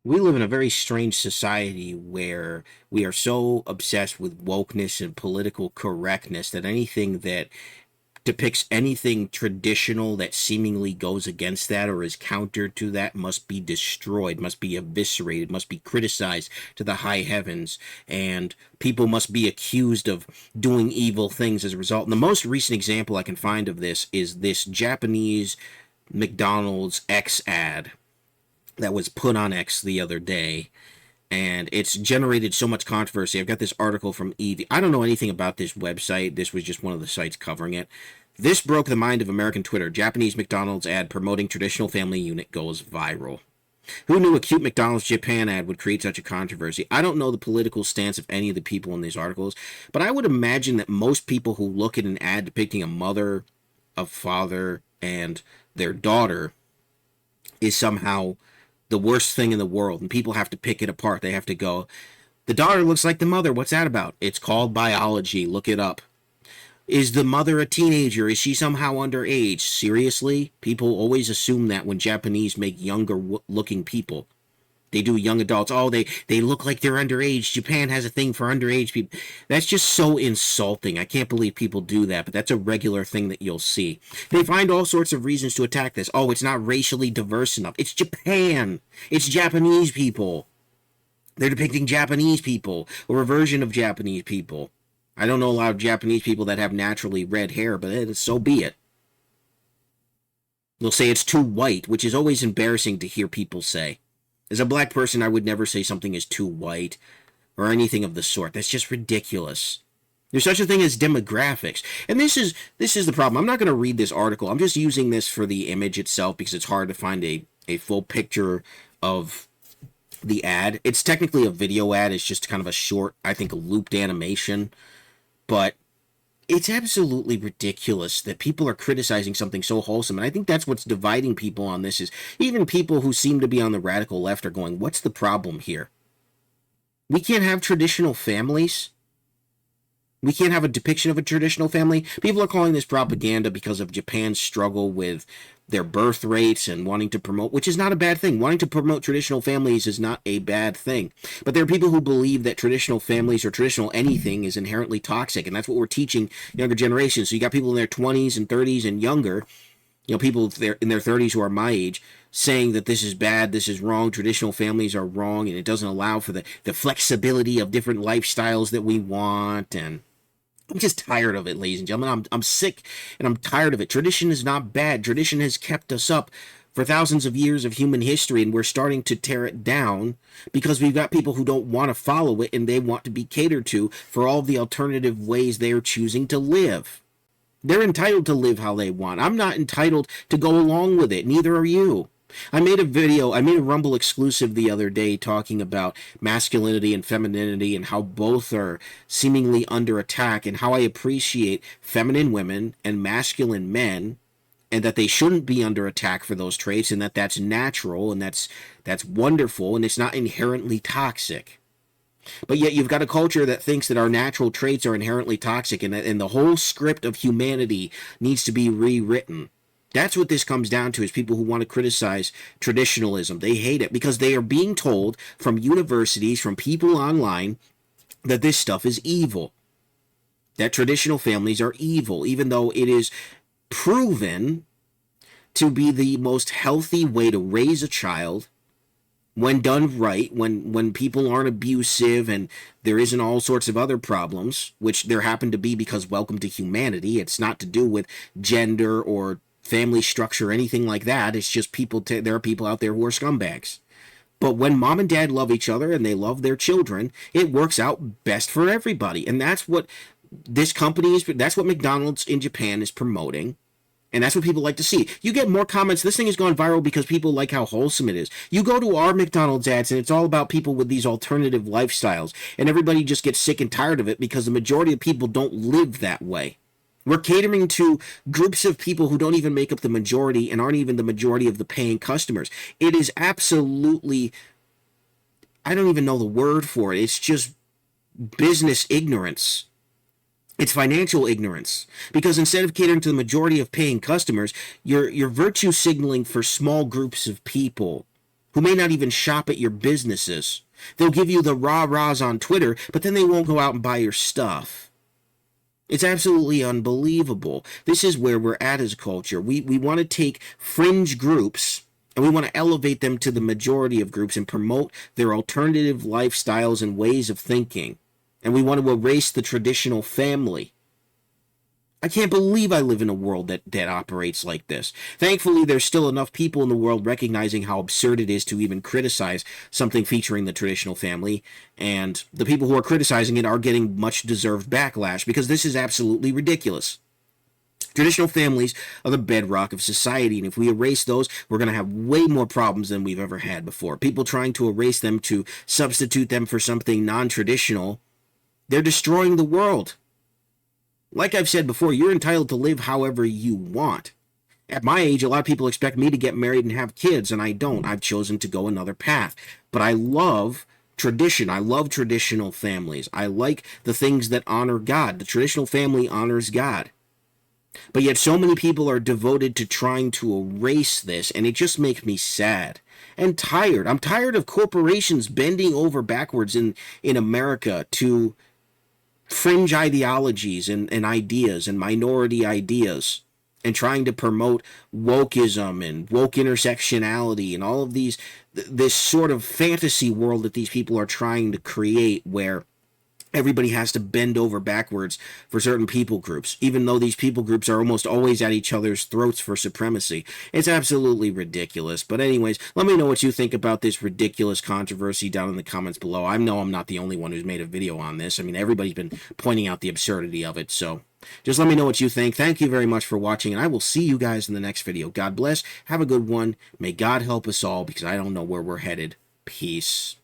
We live in a very strange society where we are so obsessed with wokeness and political correctness that anything that depicts anything traditional that seemingly goes against that or is counter to that must be destroyed, must be eviscerated, must be criticized to the high heavens, and people must be accused of doing evil things as a result. And the most recent example I can find of this is this Japanese McDonald's X ad that was put on X the other day, and it's generated so much controversy. I've got this article from Evie. I don't know anything about this website. This was just one of the sites covering it. This broke the mind of American Twitter. Japanese McDonald's ad promoting traditional family unit goes viral. Who knew a cute McDonald's Japan ad would create such a controversy? I don't know the political stance of any of the people in these articles, but I would imagine that most people who look at an ad depicting a mother, a father, and their daughter is somehow the worst thing in the world, and people have to pick it apart. They have to go, the daughter looks like the mother. What's that about? It's called biology. Look it up. Is the mother a teenager? Is she somehow underage? Seriously? People always assume that when Japanese make younger looking people. They do young adults. Oh, they look like they're underage. Japan has a thing for underage people. That's just so insulting. I can't believe people do that, but that's a regular thing that you'll see. They find all sorts of reasons to attack this. Oh, it's not racially diverse enough. It's Japan. It's Japanese people. They're depicting Japanese people, or a version of Japanese people. I don't know a lot of Japanese people that have naturally red hair, but so be it. They'll say it's too white, which is always embarrassing to hear people say. As a black person, I would never say something is too white or anything of the sort. That's just ridiculous. There's such a thing as demographics. And this is the problem. I'm not going to read this article. I'm just using this for the image itself because it's hard to find a full picture of the ad. It's technically a video ad. It's just kind of a short, I think, looped animation. But it's absolutely ridiculous that people are criticizing something so wholesome. And I think that's what's dividing people on this, is even people who seem to be on the radical left are going, what's the problem here? We can't have traditional families. We can't have a depiction of a traditional family. People are calling this propaganda because of Japan's struggle with their birth rates and wanting to promote, which is not a bad thing. Wanting to promote traditional families is not a bad thing. But there are people who believe that traditional families or traditional anything is inherently toxic, and that's what we're teaching younger generations. So you got people in their 20s and 30s and younger, people in their 30s who are my age, saying that this is bad, this is wrong, traditional families are wrong, and it doesn't allow for the flexibility of different lifestyles that we want. And I'm just tired of it, ladies and gentlemen. I'm sick and I'm tired of it. Tradition is not bad. Tradition has kept us up for thousands of years of human history, and we're starting to tear it down because we've got people who don't want to follow it, and they want to be catered to for all the alternative ways they are choosing to live. They're entitled to live how they want. I'm not entitled to go along with it. Neither are you. I made a Rumble exclusive the other day talking about masculinity and femininity and how both are seemingly under attack, and how I appreciate feminine women and masculine men, and that they shouldn't be under attack for those traits, and that's natural, and that's wonderful, and it's not inherently toxic. But yet you've got a culture that thinks that our natural traits are inherently toxic, and the whole script of humanity needs to be rewritten. That's what this comes down to, is people who want to criticize traditionalism. They hate it because they are being told from universities, from people online, that this stuff is evil. That traditional families are evil, even though it is proven to be the most healthy way to raise a child when done right, when people aren't abusive and there isn't all sorts of other problems, which there happen to be because welcome to humanity. It's not to do with gender or family structure or anything like that. It's just there are people out there who are scumbags. But when mom and dad love each other and they love their children, it works out best for everybody. And that's what that's what McDonald's in Japan is promoting. And that's what people like to see. You get more comments. This thing has gone viral because people like how wholesome it is. You go to our McDonald's ads and it's all about people with these alternative lifestyles. And everybody just gets sick and tired of it because the majority of people don't live that way. We're catering to groups of people who don't even make up the majority and aren't even the majority of the paying customers. It is absolutely, I don't even know the word for it. It's just business ignorance. It's financial ignorance, because instead of catering to the majority of paying customers, you're virtue signaling for small groups of people who may not even shop at your businesses. They'll give you the rah-rahs on Twitter, but then they won't go out and buy your stuff. It's absolutely unbelievable. This is where we're at as a culture. We want to take fringe groups and we want to elevate them to the majority of groups and promote their alternative lifestyles and ways of thinking. And we want to erase the traditional family. I can't believe I live in a world that operates like this. Thankfully, there's still enough people in the world recognizing how absurd it is to even criticize something featuring the traditional family, and the people who are criticizing it are getting much deserved backlash because this is absolutely ridiculous. Traditional families are the bedrock of society, and if we erase those, we're going to have way more problems than we've ever had before. People trying to erase them to substitute them for something non-traditional, they're destroying the world. Like I've said before, you're entitled to live however you want. At my age, a lot of people expect me to get married and have kids, and I don't. I've chosen to go another path. But I love tradition. I love traditional families. I like the things that honor God. The traditional family honors God. But yet so many people are devoted to trying to erase this, and it just makes me sad and tired. I'm tired of corporations bending over backwards in America to fringe ideologies and ideas and minority ideas, and trying to promote wokeism and woke intersectionality and all of this sort of fantasy world that these people are trying to create, where everybody has to bend over backwards for certain people groups, even though these people groups are almost always at each other's throats for supremacy. It's absolutely ridiculous. But anyways, let me know what you think about this ridiculous controversy down in the comments below. I know I'm not the only one who's made a video on this. I mean, everybody's been pointing out the absurdity of it. So just let me know what you think. Thank you very much for watching, and I will see you guys in the next video. God bless. Have a good one. May God help us all, because I don't know where we're headed. Peace.